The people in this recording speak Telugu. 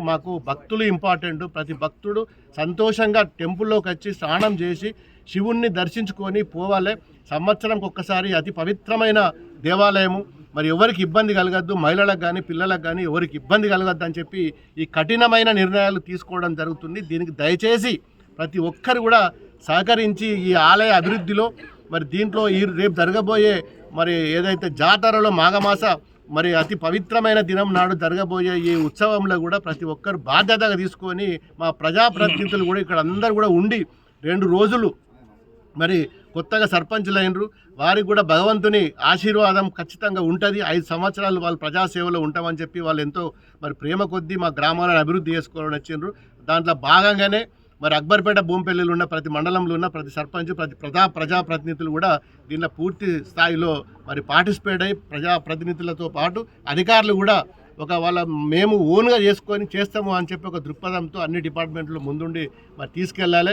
మాకు భక్తులు ఇంపార్టెంట్. ప్రతి భక్తుడు సంతోషంగా టెంపుల్లోకి వచ్చి స్నానం చేసి శివుణ్ణి దర్శించుకొని పోవాలి. సంవత్సరంకి ఒక్కసారి అతి పవిత్రమైన దేవాలయము. మరి ఎవరికి ఇబ్బంది కలగద్దు, మహిళలకు కానీ పిల్లలకు కానీ ఎవరికి ఇబ్బంది కలగద్దు అని చెప్పి ఈ కఠినమైన నిర్ణయాలు తీసుకోవడం జరుగుతుంది. దీనికి దయచేసి ప్రతి ఒక్కరు కూడా సహకరించి ఈ ఆలయ అభివృద్ధిలో మరి దీంట్లో రేపు జరగబోయే మరి ఏదైతే జాతరలో మాఘమాస మరి అతి పవిత్రమైన దినం నాడు జరగబోయే ఈ ఉత్సవంలో కూడా ప్రతి ఒక్కరు బాధ్యతగా తీసుకొని మా ప్రజాప్రతినిధులు కూడా ఇక్కడ అందరూ కూడా ఉండి 2 రోజులు మరి కొత్తగా సర్పంచులు అయినరు, వారికి కూడా భగవంతుని ఆశీర్వాదం ఖచ్చితంగా ఉంటుంది. 5 సంవత్సరాలు వాళ్ళు ప్రజాసేవలో ఉంటామని చెప్పి వాళ్ళు ఎంతో మరి ప్రేమ కొద్దీ మా గ్రామాలను అభివృద్ధి చేసుకోవాలని వచ్చిండ్రు. దాంట్లో భాగంగానే మరి అక్బర్పేట భూమిపల్లిలో ఉన్న ప్రతి మండలంలో ఉన్న ప్రతి సర్పంచ్ ప్రతి ప్రజాప్రతినిధులు కూడా దీనిలో పూర్తి స్థాయిలో మరి పార్టిసిపేట్ అయ్యి ప్రజాప్రతినిధులతో పాటు అధికారులు కూడా మేము ఓన్గా చేసుకొని చేస్తాము అని చెప్పి ఒక దృక్పథంతో అన్ని డిపార్ట్మెంట్లు ముందుండి మరి తీసుకెళ్ళాలి.